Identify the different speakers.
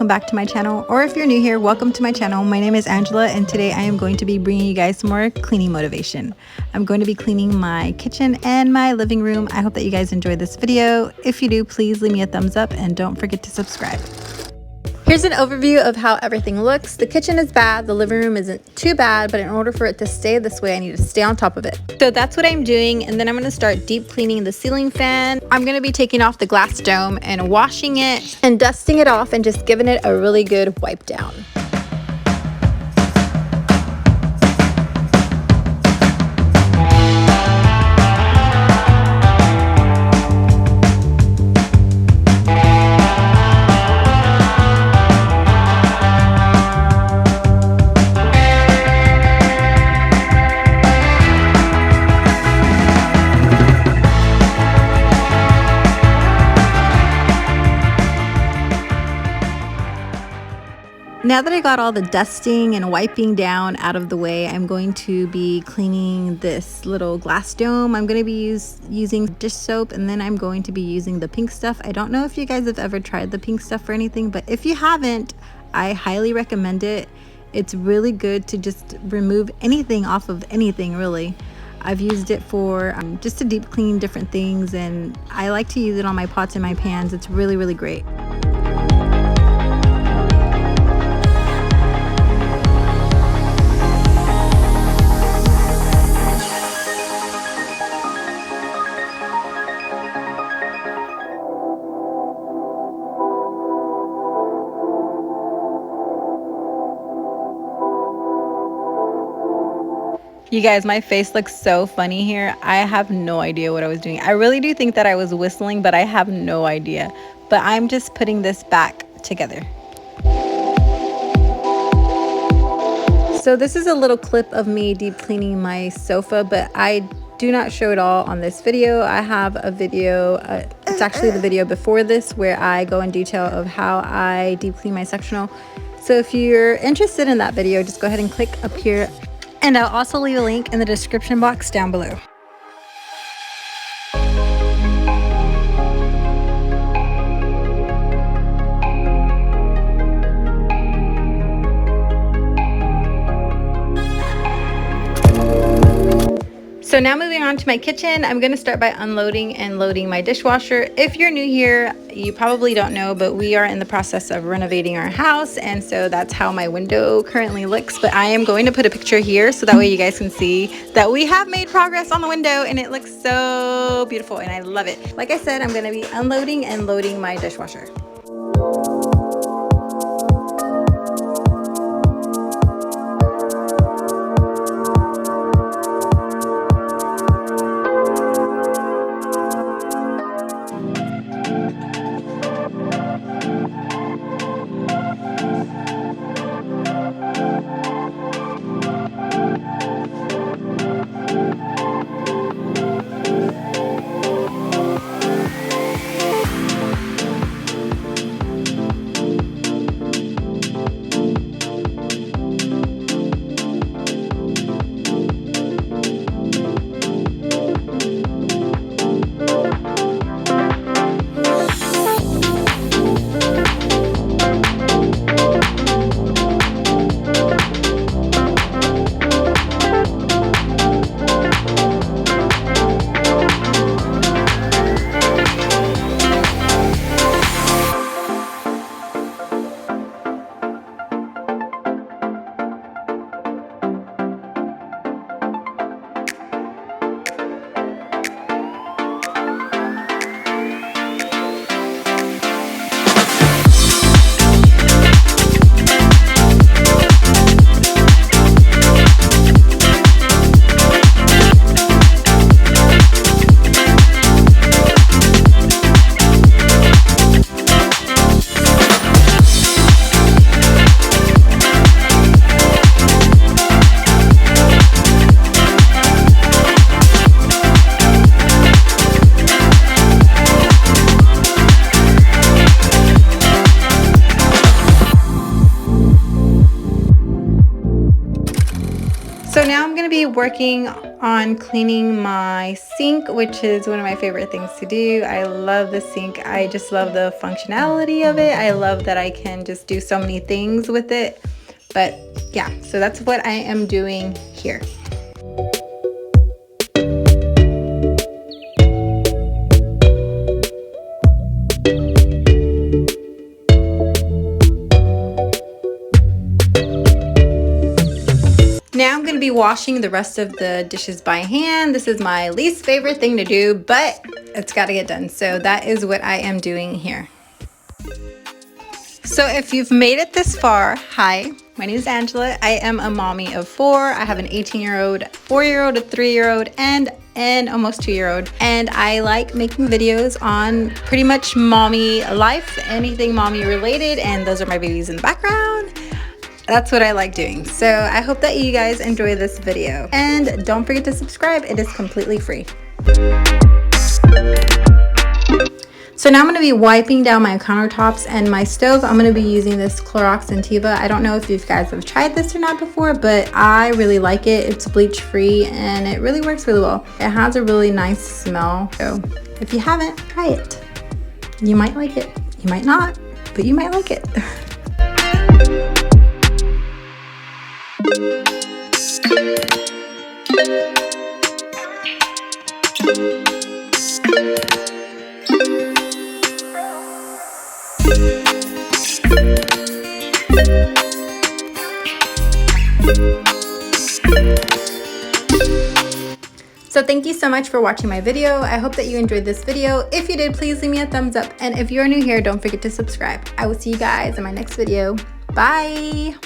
Speaker 1: welcome back to my channel, or if you're new here, welcome to my channel. My name is Angela, and today I am going to be bringing you guys some more cleaning motivation. I'm going to be cleaning my kitchen and my living room. I hope that you guys enjoyed this video. If you do, please leave me a thumbs up and don't forget to subscribe. Here's an overview of how everything looks. The kitchen is bad, the living room isn't too bad, but in order for it to stay this way, I need to stay on top of it. So that's what I'm doing, and then I'm gonna start deep cleaning the ceiling fan. I'm gonna be taking off the glass dome and washing it and dusting it off and just giving it a really good wipe down. Now that I got all the dusting and wiping down out of the way, I'm going to be cleaning this little glass dome. I'm going to be using dish soap, and then I'm going to be using the pink stuff. I don't know if you guys have ever tried the pink stuff or anything, but if you haven't, I highly recommend it. It's really good to just remove anything off of anything, really. I've used it for just to deep clean different things, and I like to use it on my pots and my pans. It's really, really great. You guys, my face looks so funny here. I have no idea what I was doing. I really do think that I was whistling, but I have no idea. But I'm just putting this back together. So this is a little clip of me deep cleaning my sofa, but I do not show it all on this video. I have a video, it's actually the video before this, where I go in detail of how I deep clean my sectional. So if you're interested in that video, just go ahead and click up here. And I'll also leave a link in the description box down below. So now moving on to my kitchen, I'm going to start by unloading and loading my dishwasher. If you're new here, you probably don't know, but we are in the process of renovating our house, and so that's how my window currently looks. But I am going to put a picture here so that way you guys can see that we have made progress on the window, and it looks so beautiful and I love it. Like I said, I'm going to be unloading and loading my dishwasher. So now I'm going to be working on cleaning my sink, which is one of my favorite things to do. I love the sink. I just love the functionality of it. I love that I can just do so many things with it. But yeah, so that's what I am doing here. Now I'm going to be washing the rest of the dishes by hand. This is my least favorite thing to do, but it's got to get done. So that is what I am doing here. So if you've made it this far, hi, my name is Angela. I am a mommy of 4. I have an 18-year-old, 4-year-old, a 3-year-old, and an almost 2-year-old. And I like making videos on pretty much mommy life, anything mommy related, and those are my babies in the background. That's what I like doing. So I hope that you guys enjoy this video. And don't forget to subscribe. It is completely free. So now I'm going to be wiping down my countertops and my stove. I'm going to be using this Clorox Sentiva. I don't know if you guys have tried this or not before, but I really like it. It's bleach free and it really works really well. It has a really nice smell. So if you haven't, try it. You might like it. You might not, but you might like it. So thank you so much for watching my video. I hope that you enjoyed this video. If you did, please leave me a thumbs up. And if you're new here, don't forget to subscribe. I will see you guys in my next video. Bye.